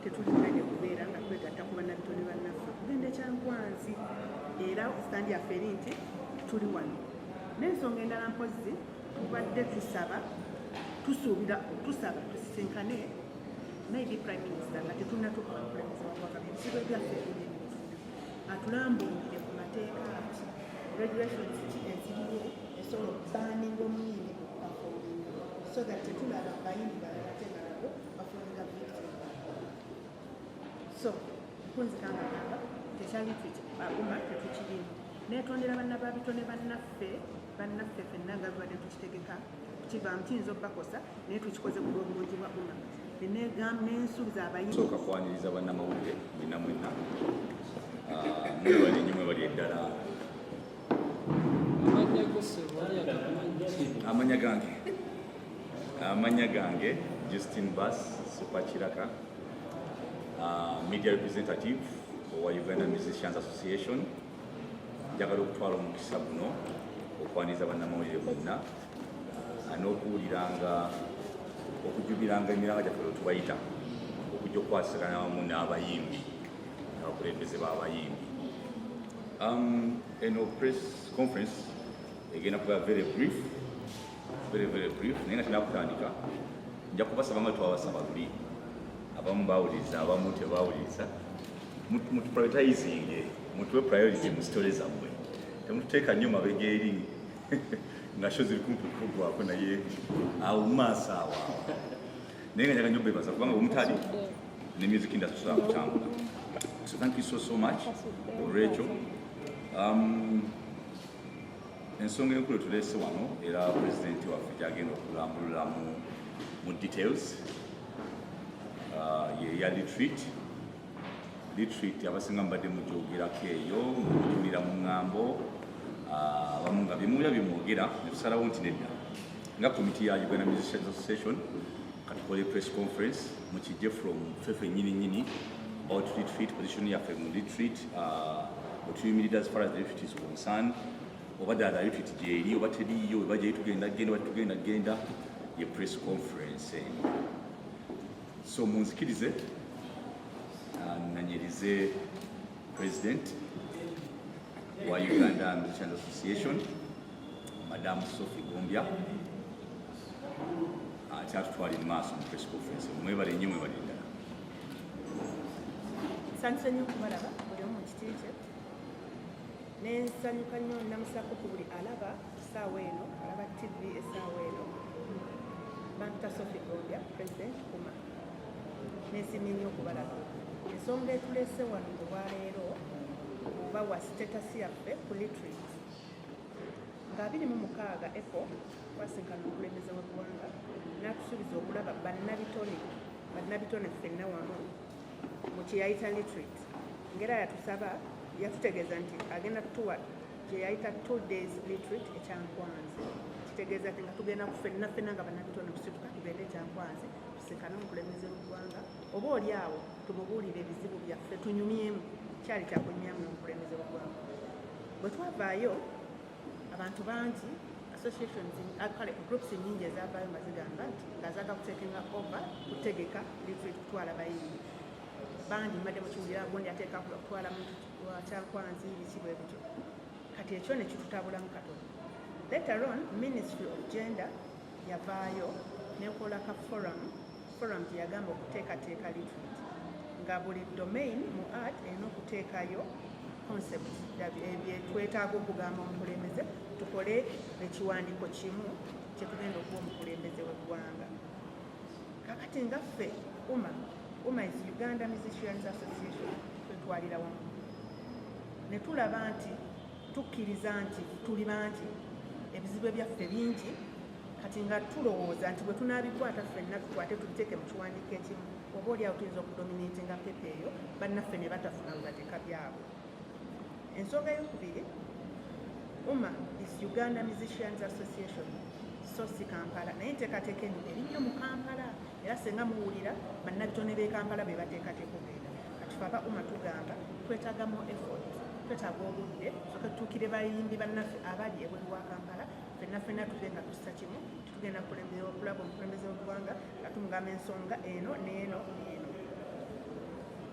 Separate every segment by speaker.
Speaker 1: tetulinaye kubeera nga twegatta ku bannabitone bannaffe okugenda Ekyankwanzi era sitandi yaffe eri nti tuli wano n'ensonga endala mpozi tubadde tusaba tusisinkane maybe prime minister nga tetunnatuuka mukulembeze wabwaka ebizibu byaffe atulambuulire ku mateeka regulations ki eziriwo esobola okubaninga omuyimbi okupafominga so that tetulaba abayimbi balala tena nabo bafuninga victim. So kunzikangagamba tekyali uma tetukirimu netondera bannababitone bannaffe ffenna nga bibadde tukitegeka kivaamu kiyinza okubakosa naye tukikoze ku lw'obulungi bwa uma n'ensuubiza abayimbi
Speaker 2: sooka kwaniriza bannamawulire mwena mwena mwebali nnyo mwebali eddala amanya gange Justin Bass Supachiraka media representative owa Uganda Musicians Association njagala okutwala omukisa guno okwaniriza bannamawulire bonna n'okuwuliranga okujubiranga emiranga gyaffe lwetubayita okujja okukwasagana wamu n'abayimbi abakulembeze b'abayimbi. Eno press conference egenda kuba very brief naye nga kinakutandika nja kubasaba nga twabasaba luli abamu bawuliriza abamu tebawuliriza mutuprioritizinge mutuwe priority mu story zammwe temututeeka nnyo mabega eri nga sho ziri kumpi kugwako naye awo maaso awo naye nga njaga nnyo bebaza kubanga omutali ne music industry sobola kutambula. So thank you so much olwekyo ensonga enkulu tuleese wano era pulezidenti waffe gyagenda okulambulula mu details yeya retreat abasinga mubadde mugyogerako eyo mujulira mu ŋŋambo abamu nga byemuwulira byemwogera netusalawo nti nedda nga komiti ya Uganda Musicians Association katukole press conference mukijje from ffeffe nnyini about retreat position yaffe mu retreat otuyimiridde as far as the retreat is concerned oba ddala retreat gyeri oba teriyo oba gyeri tugenda ye press conference so munzikirize nanyirize president wa Uganda Musicians Association Madam Sophie Gombya kyatutwala maaso mu press conference mwebale nnyo mwebale ddala.
Speaker 1: Nsanyusa nnyo okubalaba buli omu kiti kye n'ensanyuka nnyo namusako ku buli alaba essaawa eno alaba TV essaawa eno Banta Sophie Gombya president kuma n'ensimye nnyo okubalaba. Ensonga etuleese wano olwaleero oba wa status yaffe ku retreat nga 26 April twasinkana omukulembeze w'eggwanga n'atusuubiza okulaba bannabitone ffenna wamu mu kye yayita retreat ngera yatusaba yatutegeeza nti agenda kutuwa gye yayita 2 days retreat Ekyankwanzi kitegeeza nti nga tugenda ffenna nga bannabitone kusituka tugende Ekyankwanzi tusinkane omukulembeze w'eggwanga oba oli awo tumubuulire ebizibu byaffe tunyumyemu kyali kyakunyumyamu n'omukulembeze w'eggwanga. Bwe twavaayo abantu bangi associations groups nyingi ezavaayo nga zigamba nti nga zaga kutekenga over kutegeka retreat kutwala bayimbi bangi mbadde mukiwulira gundi ateeka kutwala mu Kyankwanzi biki bwe bityo kati ekyo ne kitutabulamu katono. Later on Ministry of Gender yavaayo nekola ka forum gye yagamba okuteekateeka retreat nga buli domain mu art erina okuteekayo concept byetwetaaga okugamba omukulembeze tukole ekiwandiiko kimu kyetugenda okuba omukulembeze w'eggwanga. Kakati nga ffe uma is Uganda Musicians Association twetwalira wamu ne tulaba nti tukkiriza nti tuli bangi ebizibu ebyaffe bingi kati nga tulowooza nti bwe tunaabikwata ffenna tukwate tubiteeke mu kiwandiiko ekimu oba oli awo tuyinza okudominatinga pepa eyo bannaffe ne batafuna bibateeka byabwe. Ensonga y'okubiri uma is Uganda Musicians Association so si Kampala naye nteekateeka eno erinnyo mu Kampala era senga muwulira bannabitone b'e Kampala be bateekateeka okugenda kati fe aba uma tugamba twetaagamu effort twetaaga obudde soka tutuukire bayimbi bannaffe abali ebweru wa Kampala ffenna tugenda tussa kimu tugenda kulaba omukulembeze w'eggwanga nga tumugamba ensonga eno n'eno n'eno.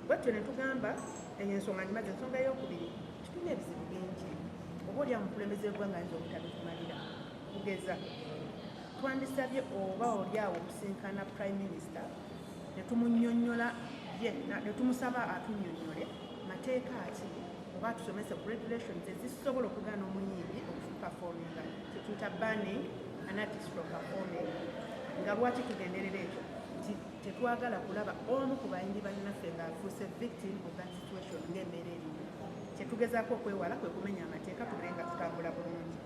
Speaker 1: bwatyo ne tugamba ensonga njimaze ensonga ey'okubiri tulina ebizibu bingi oba olya mukulembeze w'eggwanga nti obutabitumalira kugeza twandisabye oba oli awo okusinkana prime minister ne tumunnyonnyola ne tumusaba atunnyonnyole mateeka ki oba atusomese ku regulations ezisobola okugaana omuyimbi okuperforminga tetuyita banning an artist from performing nga lwaki tugenderera ekyo nti tetwagala kulaba omu ku bayimbi bannaffe ng'afuuse victim of that situation ng'embeera erimu kyetugezaako okwewala kwe kumenya amateeka tubire nga tutambula bulungi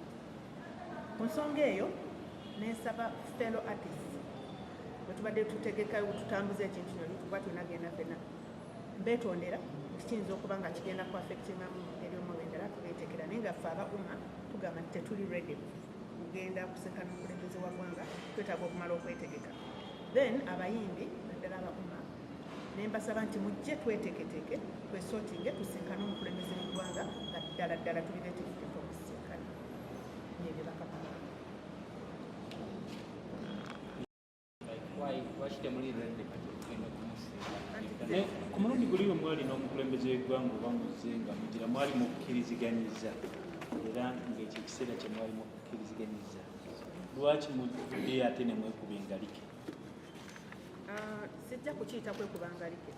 Speaker 1: ku nsonga eyo nensaba fellow artists bwe tubadde tutegekayo tutambuza ekintu kino tuba tunagenda fena mbeetondera kiyinza okuba nga kigenda ku affectingamu eri omwebendera tubeetekera naye nga ffe abauma tugamba nti tetuli ready kugenda kusinkana omukulembeze wa ggwanga twetaaga okumala okwetegeka then abayimbi naddala abauma ne mbasaba nti mujje tweteketeke twesotinge tusinkane omukulembeze w'eggwanga nga ddala ddala tuli beetegekeka okusinkana nebyo bakapaa
Speaker 3: ku mulundi guli we mwali n'omukulembeze w'eggwanga oba muze nga mugira mwali mukkiriziganyiza era ng'ekyo ekiseera kye mwali mukkiriziganyiza lwaki mudde ate ne mwekuba engalike?
Speaker 1: Sijja kukiyita kwekuba ngalike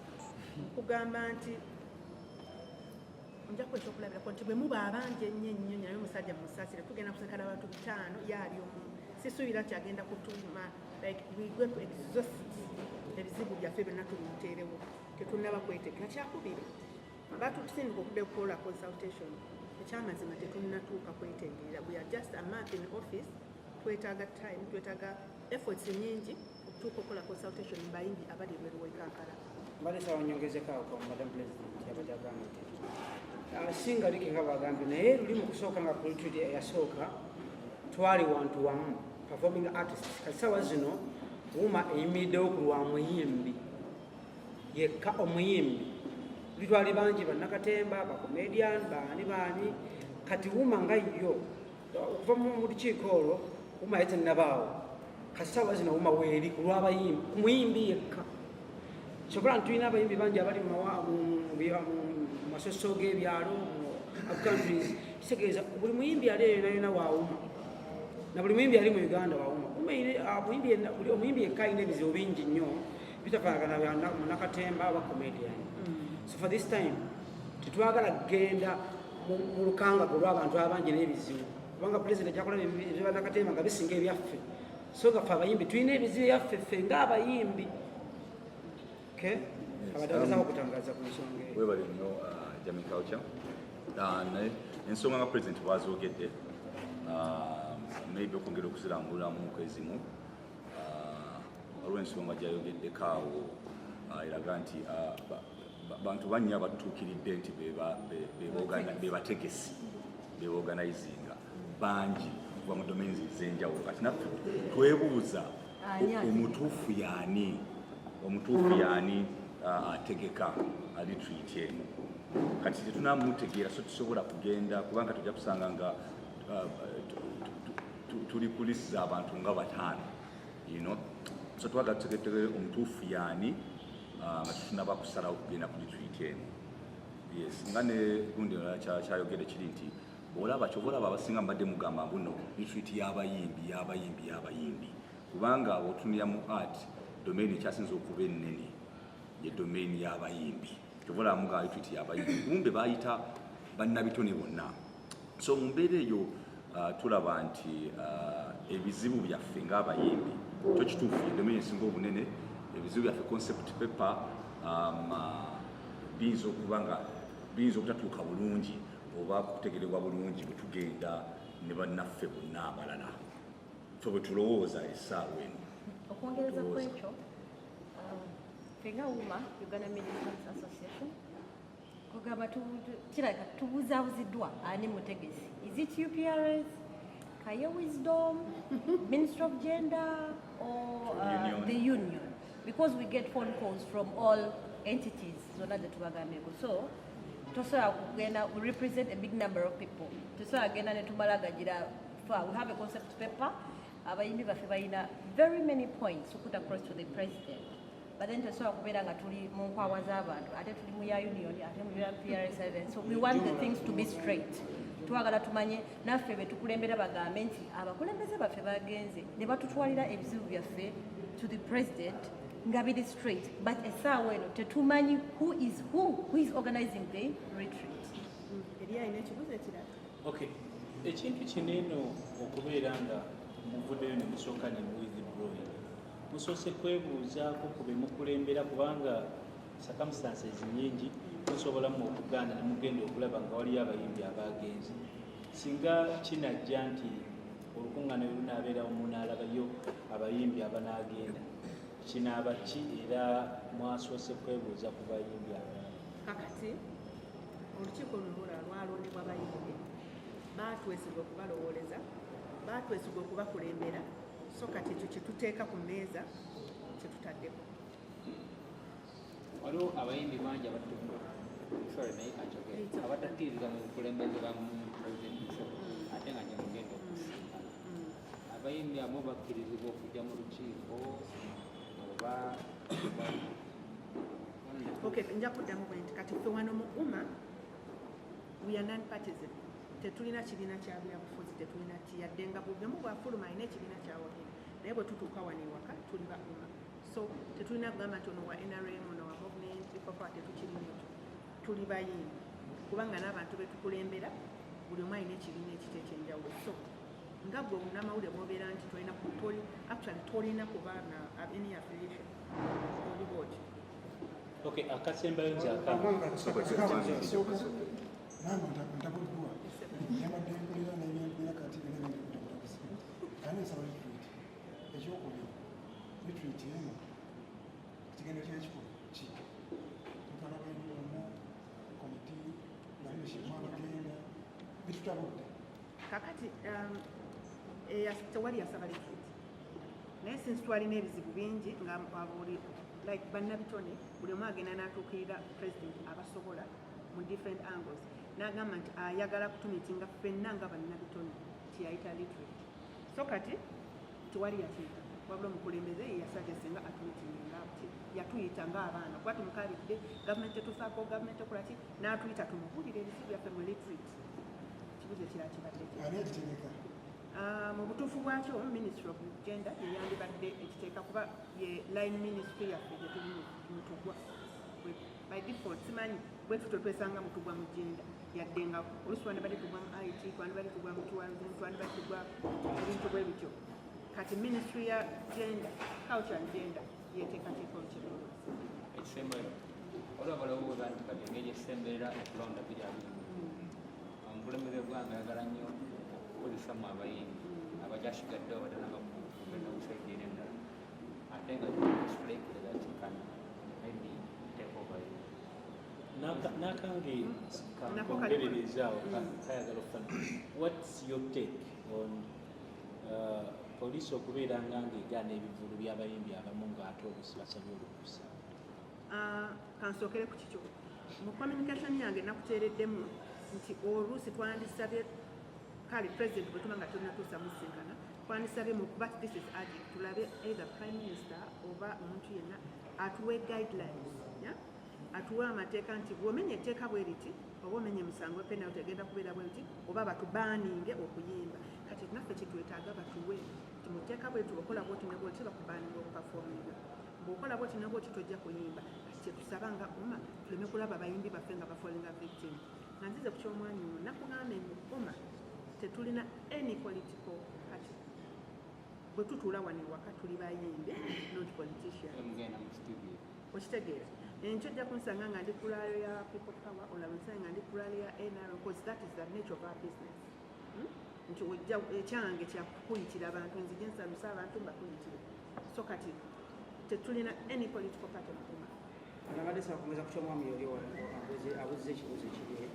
Speaker 1: kugamba nti nja kwekyokulabirako nti bwe muba abangi ennyo ennyo naye musajja musaasire tugenda kusekana abantu 5 yaali omu sisuubira kyagenda kutuma like we go to exhaust ebizibu byaffe byonna tumuteerewo tetunnaba kwetegeka kyakubiri batutusindika okudde kukola consultation ekyamazima tetunnatuuka kwetegerera we are just a month in office twetaaga time twetaaga efforts nyingi okutuuka okukola consultation mbayimbi abali ebweru w'ekampala
Speaker 4: mbalesa wanyongezekako madam president yabajagamba nti singalike nga bagambye naye luli mu kusooka nga kulitudi eyasooka twali wantu wamu performing artists kasawa zino uma eyimiriddewo ku lwa muyimbi yekka omuyimbi luli twali bangi bannakatemba bacomedian baani kati uma nga yo okuva mu lukiiko olwo uma yetenabaawo kasawa zino uma weeri ku lw'abayimbi ku muyimbi yekka kyokkola ntulina abayimbi bangi abali mu masoso g'ebyalo mu countries kitegeeza buli muyimbi ali eyo nayona wauma na buli muyimbi ali mu Uganda wauma omuyimbi yekka alina ebizibu bingi nnyo bitafaanagana munakatemba aba comedian so for this time tetwagala kugenda mu lukangago lw'abantu abangi n'ebizibu kubanga pulezidenti akyakola ebyanakatemba nga bisinga ebyaffe so nga ffe abayimbi tulina ebizibu byaffe ffe ng'abayimbi abadagazako okutangaza ku nsonga eyo
Speaker 2: webali nnyo Jamming Culture naye ensonga nga president bwazogedde maybe okwongera okuzirambulamu ezimu olw'ensonga gyayogeddeko awo eraga nti bantu bannya abatuukiridde nti bebategesi bebaorganizinga bangi kuva mu domains ez'enjawulo kati naffe twebuuza omutuufu yaani ategeka retreat eno kati tetunamutegeera so tusobola kugenda kubanga tujja kusanga nga tuli kulisiza abantu nga 5 so twagala tutegetegere omutuufu yaani nga tutunaba kusalawo kugenda ku retreat eno yes nga ne gundi kyayogere kiri nti bwolaba kyobolaba abasinga mbadde mugamba mbuno retreat y'abayimbi kubanga otunira mu art domain ekyasinza okuba ennene ye domain y'abayimbi kyobola muga retreat y'abayimbi kumbe bayita bannabitone bonna so mu mbeera eyo tulaba nti ebizibu byaffe ng'abayimbi kyo kituufu ye domain esinga obunene ebizibu byaffe concept paper biyinza obutatuuka bulungi oba kutegerebwa bulungi bwe tugenda ne bannaffe bonna abalala ffe bwe tulowooza essaawa eno
Speaker 5: okwongereza ku ekyo fenga uma Uganda Musicians Association kugamba kirabika tubuzaabuziddwa ani mutegesi is it UPRS Kaya Wisdom Ministry of Gender or the union because we get phone calls from all entities zonna zetubagambeko so tosobola kugenda we represent a big number of people tosobola kugenda netumalagagira we have a concept paper abayimbi baffe balina very many points to put across to the president but then tesobola kubeera nga tuli mu nkwawa z'abantu ate tuli mu ya union ate mu ya PRS7, so we want the things to be straight. Twagala tumanye naffe be tukulembera bagambe nti abakulembeze baffe bagenze ne batutwalira ebizibu byaffe to the president nga biri straight, but essaawa eno tetumanyi who is organizing the retreat.
Speaker 1: Eriyo n'ekibuzo ekirala.
Speaker 3: Okay, ekintu kineno okubeera nga muvuddeyo ne musooka ne withdrawing, musoose kwebuuzaako ku be mukulembera kubanga circumstances nyingi musobola mu okugaana ne mugenda okulaba nga waliyo abayimbi abagenze. Singa kinajja nti olukuŋŋaana lwe lunaabeerawo munaalabayo abayimbi abanaagenda, kinaaba ki era mwasoose kwebuuza ku bayimbi abalala?
Speaker 1: Kakati olukiiko luno lwalondebwa bayimbi baatwesigwa okubalowooleza, baatwesigwa okubakulembera, so kati ekyo kyetuteeka ku mmeeza kyetutaddeko.
Speaker 6: Waliwo abayimbi bangi abatakkiriza mu bukulembeze bwa Pulezidenti Museveni ate nga nyamugenda okusinkana. Abayimbi abo bakkirizibwa okujja mu lukiiko oba
Speaker 1: Okay, nja kuddamu bwe nti kati ffe wano mu UMA we are non-partisan. Tetulina kibiina kya byabufuzi, tetulina kiyadde nga buli omu bwafuluma alina ekibiina kyawagenda, naye bwe tutuuka wano ewaka tuli ba UMA. So tetulina kugamba nti ono wa NRM ono wa movement bikofa tetukirina ekyo, tuli bayimbi kubanga n'abantu betukulembera buli omu alina ekibiina ekita ekyenjawulo. So nga gwe munnamawulire bw'obeera nti tolina kuba na any affiliation oli bwoti.
Speaker 3: Okay, akasembayo nze
Speaker 7: ntabuddwa yabadde mpulira n'ebyempulira kati kandi nsaba retreat ekyokubiri retreat eno ekigendo kyekikulu ki tutwala bayimbi bonna komiti leadership abagenda bitutabudde
Speaker 1: kakati tewali yasaba retreat naye since twalina ebizibu bingi nga buli like bannabitone buli omu agenda n'atuukirira president abasobola mu different angles n'agamba nti ayagala kutumitinga ffenna nga bannabitone tiyayita retreat. So kati tewali yakiika wabula omukulembeze yeyasagese nga atumitinga yatuyita ng'abaana kuba tumukalidde gavumenti tetufaako gavumenti ekolaki n'atuyita tumubuulire ebizibu byaffe mu retreat. Kibuzo ekirala kibadde
Speaker 7: ani ekitereka
Speaker 1: mu butuufu bwakyo Ministry of Gender yeyandibadde ekiteeka kuba ye line ministry yaffe gye tuli mutugwa by default simanyi bwetu twetwesanga mutugwa mu gender yadde nga olusi twandibadde tugwa mu IT twandibadde tugwa mu tourism twandibadde tugwa ebintu bwe bityo kati ministry ya gender culture and gender yeteekateeka olukirungi
Speaker 6: ekisembero olwabalawo bwe banti kati engeri ekisemberera okulonda biri abiri omukulembeze bwange ayagala nnyo okukozesamu abayimbi abakyasigaddewo batanabakugenda okusaidiira endala ate nga kisikulekireza kikana maybe take over
Speaker 3: nakange kankongererezaawo kayagala okufana. What's your take on poliisi okubeera nga egaana ebivulu by'abayimbi abamu ng'ate oluusi basabye olukusa?
Speaker 1: Kansookere ku kikyo mu communication yange nakuteereddemu nti oluusi twandisabye kale president bwe tuba nga tunatuusa musinkana twandisabye mu kuba this is urgent tulabe either prime minister oba omuntu yenna atuwe guidelines atuwe amateeka nti bw'omenya etteeka bwe riti oba omenya emisango penalty egenda kubeera bwe riti oba batubaaninge okuyimba kati naffe kitwetaaga batuwe nti mu tteeka bwe riti okola bwoti ne bwoti bakubaaninga okupafominga bw'okola bwoti ne bwoti tojja kuyimba kati kyetusaba nga UMA tuleme kulaba abayimbi baffe nga bafolinga victim nga nzize ku ky'omwanya ono nakugamba mu UMA tetulina any political party bwe tutuula wano ewaka tuli bayimbi not politician okitegeera enkyo ojja kunsanga nga ndi kulaalo ya people power olabonsanga nga ndi kulaalo ya NRM because that is the nature of our business nti ojja ekyange kyakuyitira abantu nzije nsalusa abantu mbakuyitire so kati tetulina any political party mu UMA.
Speaker 4: Nabadde sakumeza ku kyomwami yoli abuze ekibuzo ekiri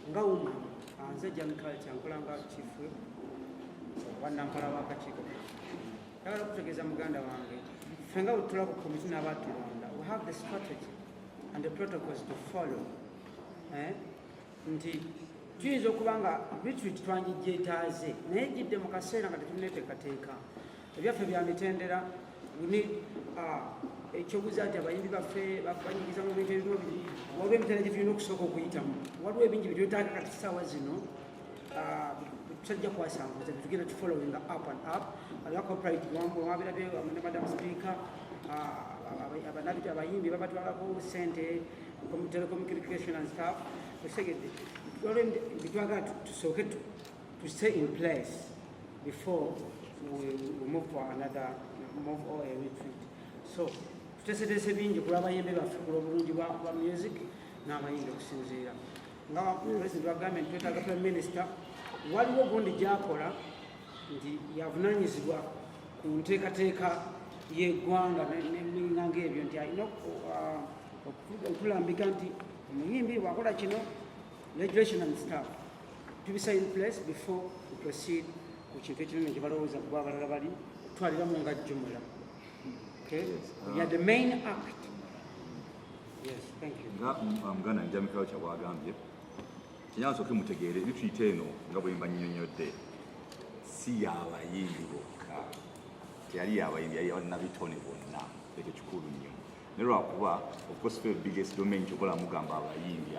Speaker 4: nga UMA nze Jamaica kyankolanga kifu wannampala w'akakiiko yagala okutegeeza muganda wange ffe nga bwetula ku komiti n'abatulonda we have the strategy and the protocols to follow nti tuyinza okuba nga retreat twangijjeetaaze naye jidde mu kaseera nga tetuneteekateeka ebyaffe bya mitendera we need ekyobuuza nti abayimbi baffe banyigiza mu bintu ebimu biri waliwo emitendera gye tulina okusooka okuyitamu waliwo ebingi bye twetaaga kati ssaawa zino tusajja kwasanguza tugenda tufollowing up and up aliwo copyright wabirabye ne madam speaker abanabiti abayimbi babatwalako sente telecommunication and stuff osegedde bitwagala tusooke to stay in place before we move for another move or a retreat. So tuteeseteese bingi kulwa abayimbi baffe kulwa obulungi bwa music n'abayimbi okusinziira nga president wa gavumenti twetaaga prime minister waliwo gundi gy'akola nti yavunaanyizibwa ku nteekateeka y'eggwanga n'ebinga ng'ebyo nti alina okulambika nti omuyimbi wakola kino regulation and stuff tubisa in place before we proceed ku kintu ekinene kye balowooza kuba abalala bali twaliramu nga jumula. Okay? We are the main act. Yes, thank you.
Speaker 2: Nga muganda njamikawo kyabwagambye kinyansooke mutegeere bituyite eno nga bwe mbannyonnyodde si y'abayimbi bokka teyali y'abayimbi yali abannabitone bonna ekyo kikulu nnyo ne lwakuba okukosefa biggest domain kyokola mugamba abayimbi.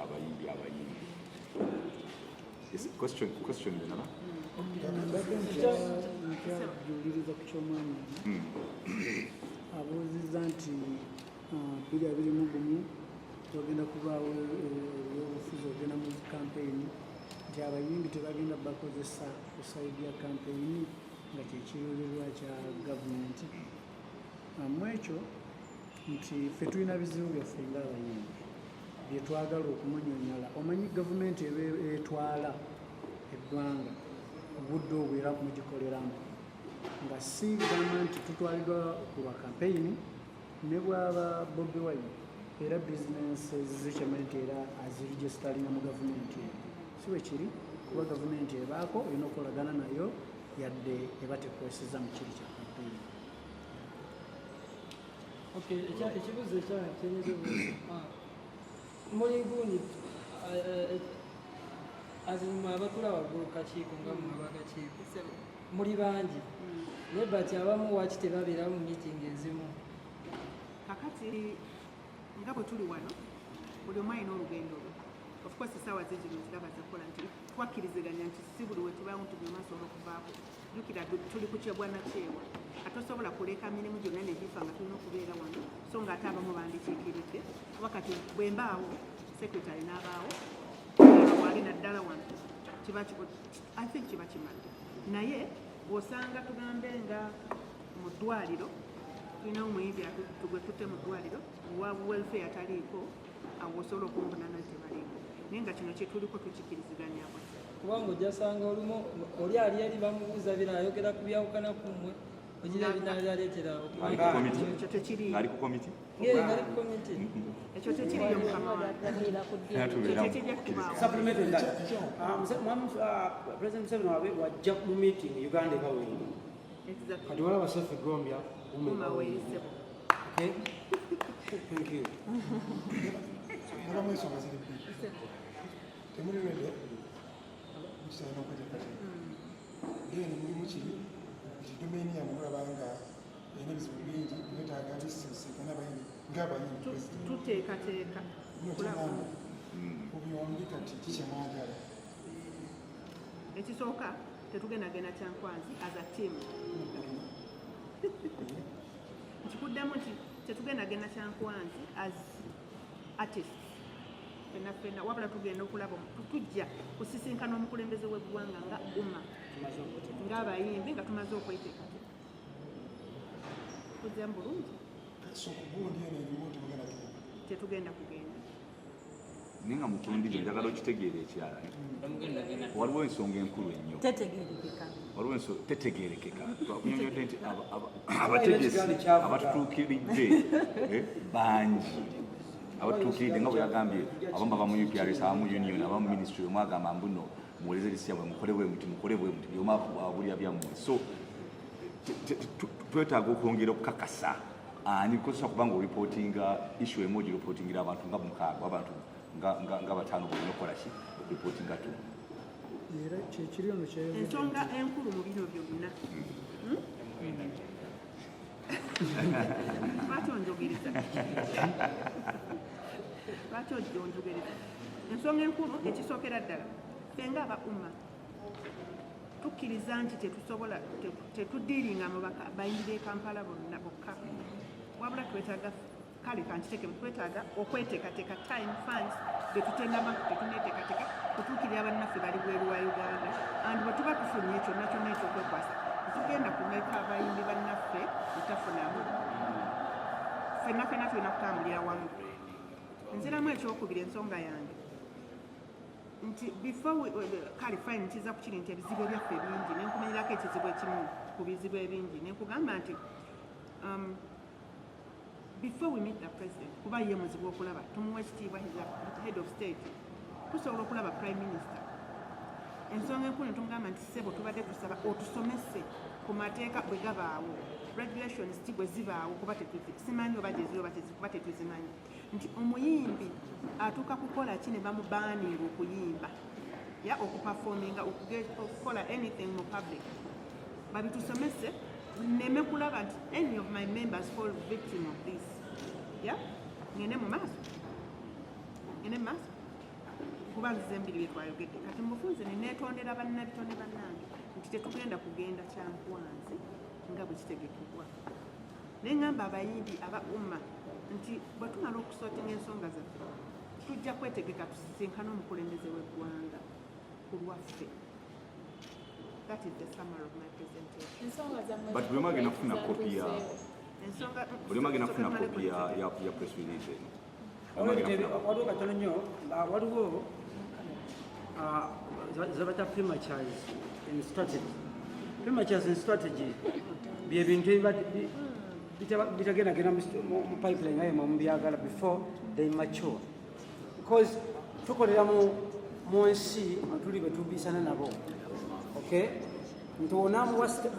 Speaker 2: Yes, question naba
Speaker 8: nkyajuliriza ku kyomwami abuuzizza nti 2021 wagenda kubaawo ebyobufuzi ogenda mu kampeyini nti abayimbi tebagenda bakozesa ku saidi ya kampeyini nga kyekiruubirirwa kya gavumenti mu ekyo nti ffe tulina bizibu byaffe ng'abayimbi byetwagala okumunyonyola. Omanyi gavumenti etwala eggwanga obudde obwera kumugikoleramu nga si gamba nti tutwaliddwa ku lwa kampeyini ne bwaba Bobi Wine era bizinensi zikimanyi nti era aziregisitalinga mu gavumenti eyo si bwe kiri kuba gavumenti ebaako olina okukolagana nayo yadde eba tekwesiza mu kiri kya kampeyini.
Speaker 9: Ekibuzo ekyanyenyeza muli gundi azimwe abatula waggulu kakiiko nga mumabagakiiko muli bangi naye bati abamu waki tebabeerawo mu miitingi ezimu
Speaker 1: kakati nga bwe tuli wano buli omu alina olugendo lwe of course essaawa zezino ziraba zakola nti twakkiriziganya nti si buli we tubaawo nti byoma asobola okuvaako jjukira tuli ku kyebwanakyewa atosobola kuleka mirimu gyonna negifa nga tulina okubeera wano so nga ate abamu bandikiikiridde wakati bwe mbaawo secretary n'abaawo wali naddala wano I think kiba kimadde naye bw'osanga tugambe nga mu ddwaliro tulinawo omuyimbi gwe tutte mu ddwaliro wa welfare ataliiko awo osobola okumbona naye tebaliiko naye nga kino kyetuliko tukikkiriziganyako
Speaker 9: kubanga ojasanga olumu oli ali eri bamubuuza bira ayogera ku byawukana kummwe ogira ebinaaleetera
Speaker 1: ekyo tekiriyo
Speaker 2: ali ku komiti
Speaker 9: ali ku komiti
Speaker 1: ekyo tekiriyo mukama wange
Speaker 4: supplementing that President Museveni wajja mu meeting Uganda ekawendo kati walaba Safi Gombya
Speaker 1: umaweyisebo
Speaker 4: okay thank you
Speaker 7: nabamu ensonga ziri temuli rede mukisaana okweta kati then mulimu kiri ekidomaini yamu mulabanga erina ebizibu bingi netaaga bisisikana abayimbi ng'abayimbi
Speaker 1: tuteekateeka
Speaker 7: nokimanga obyombi kati kikyemwagala
Speaker 1: ekisooka tetugendagenda Kyankwanzi as a team nkikuddemu nti tetugendagenda Kyankwanzi as artists fenna wabula tugenda okulaba tujja kusisinkana omukulembeze w'eggwanga nga umma ng'abayimbi nga tumaze okweteeka kuzzamu bulungi tetugenda kugenda
Speaker 2: naye nga mutundire njagala okitegeera ekirala waliwo ensonga enkulu ennyo tetegeerekeka twakunyonyodde nti abategesi abatutuukiridde bangi abatutuukiridde nga bwe yagambye abamu bava mu UPRS abamu union abamu ministry omwagamba mbuno muwoleze lisya bwe mukole bwe muti byoma wabulya byammwe so twetaaga okwongera okukakasa ani kukosa kubanga oripotinga issue emu ogiripotingira abantu nga mukaaga abantu nga bataano bolina okukola ki okuripotinga tu
Speaker 8: era kyekiri ono
Speaker 1: ensonga enkulu mu bino byonna Lwaki onjogereza? Lwaki onjogereza? Ensonga enkulu ekisookera ddala ffe ng'aba umma tukkiriza nti tetusobola tetudiiringa mu bayimbi b'e Kampala bonna bokka, wabula twetaaga kale kankitekemu, twetaaga okweteekateeka time funds tetuneeteekateeka kutuukirira bannaffe bali bweru wa Uganda, and bwe tuba tufunye kyonna kyonna ekyokwekwasa tugenda kumeka abayimbi bannaffe butafunamu. Ffenna ffenna tulina kutambulira wamu. Nziramu ekyokubiri ensonga yange nti before kale fine nkiza ku kiri nti ebizibu byaffe bingi nenkumenyerako ekizibu ekimu ku bizibu ebingi nenkugamba nti before we meet the president, kuba ye muzibu okulaba tumuwa ekitiibwa head of state, tusobola okulaba prime minister. Ensonga enkulu netumugamba nti ssebo tubadde tusaba otusomese ku mateeka bwe gabaawo, regulations ti bwe zibaawo kuba simanyi oba gyeziri kuba tetuzimanyi, nti omuyimbi atuuka kukola ki ne bamubaaninga okuyimba ya okuperforminga okukola anything mu public. Babitusomese nneme kulaba nti any of my members fall victim of this. Ya ngende mu maaso kuba nzize embiri bye twayogedde kati mufunze neneetondera bannabitonde bannange nti tetugenda kugenda Kyankwanzi nga bwe kitegekebwa. Naye ngamba abayimbi aba umma nti bwe tumala okusootinga ensonga zaffe tujja kwetegeka tusisinkane omukulembeze w'eggwanga ku lwaffe. That is the summary of my presentation.
Speaker 2: But buli mwagenda kufuna kopi ya press release eno.
Speaker 4: Waliwo katono nnyo, waliwo zabata prematures in strategy. Prematures in strategy bye bintu bitagenda mu pipeline ayo mu byagala before they mature. Because tukolera mu nsi tuli betubisana nabo. Okay? Buli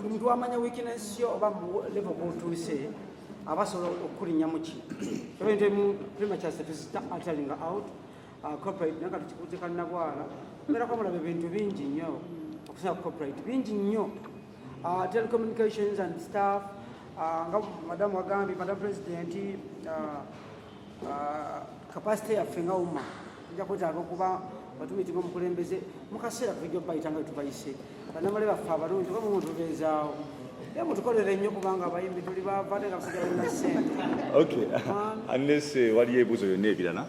Speaker 4: muntu wamanya weakness yo oba level gotuuse abasobola okulinya muki. Ebintu prematures tuzitalling out corporate nakati kikutika nabwala mbera kwa mulabe bintu bingi nnyo okusaba corporate bingi nnyo telecommunications and staff nga madam Wagambi, madam president capacity yaffe nga umma nja kwetaaga okuba batumitinga omukulembeze mukaseera tujja okubayitanga wetubayise bannamale baffe abalungi oba mumuntu tubeezaawo ye mutukolere nnyo kubanga abayimbi tuli bava tera kusigala ssente.
Speaker 2: Okay. Unless waliyo ebibuuzo byonna ebirala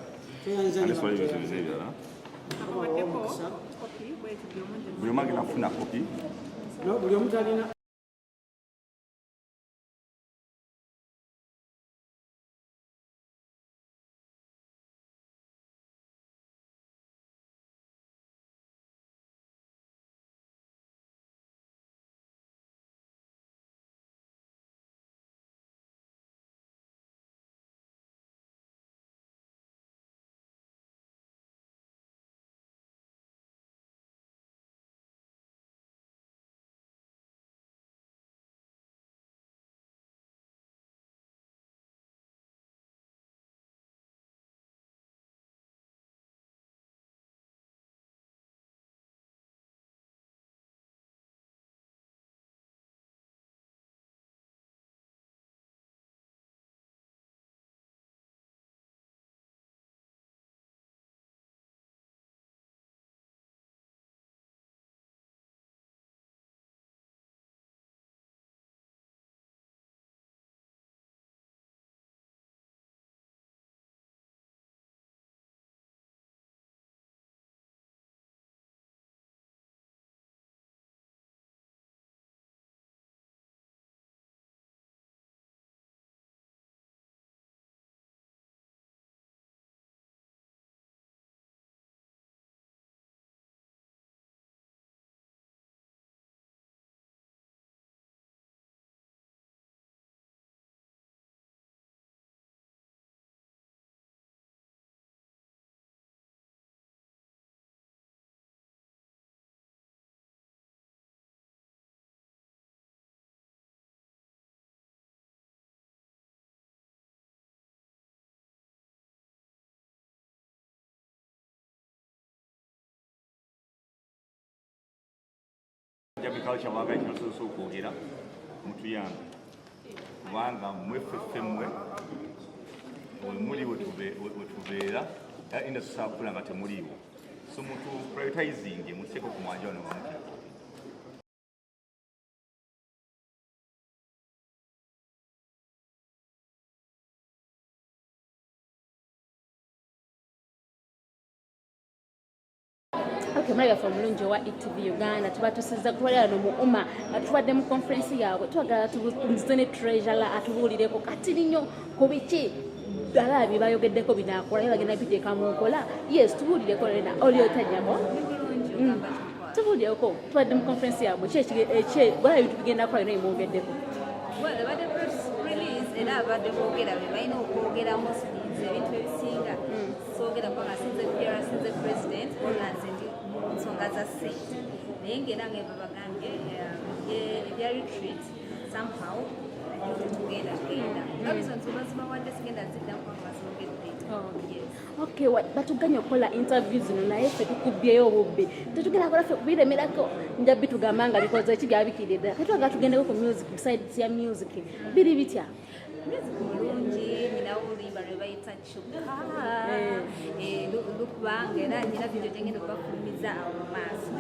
Speaker 2: buli omu agenda kufuna kopi
Speaker 4: buli omu talina
Speaker 2: agriculture wagaye kinasobola okwogera mutuyambe. kubanga mweffe mmwe muli wetubeera era industry sakula nga temuliiwo so mutu prioritizing muteeko ku mwanja wano wamukira
Speaker 10: Mulaga from mulungi wa ETV Uganda tuba tusiza kutwalira no mu umma atubadde mu conference yaabwe twagala tubuzene treasurer atubuulireko kati nnyo ku biki dalabi bayogeddeko binakola era bagenda biteeka mu nkola yes tubuulireko lena oliotajjako tubuulireko tubadde mu conference yaabwe kye bwala bintu bigenda kola naye mwogeddeko
Speaker 5: badde press release era abadde boogera be balina okwogera moslims ebintu ebisinga soogera kubanga sinze PR sinze president olanze ndi nsonga za sente naye ngera ngeva bagambye ebya retreat somehow tugenda abisonto bazibawadde sigenda ziddamu kubanga basoogedde
Speaker 10: okay batuganya okukola interviews zino naye ffe tukubyeyo obubbi tetugenda kola ffe kubiremerako njabbi tugamba nga bikoze eki byabikirire ddala katwaga tugendeko ku music sides ya music biri bitya
Speaker 5: music mulungi nyinawo oluyimba lwe bayita kyokka lukubanga era nyina video gyengenda okubafulumiza awo mu maaso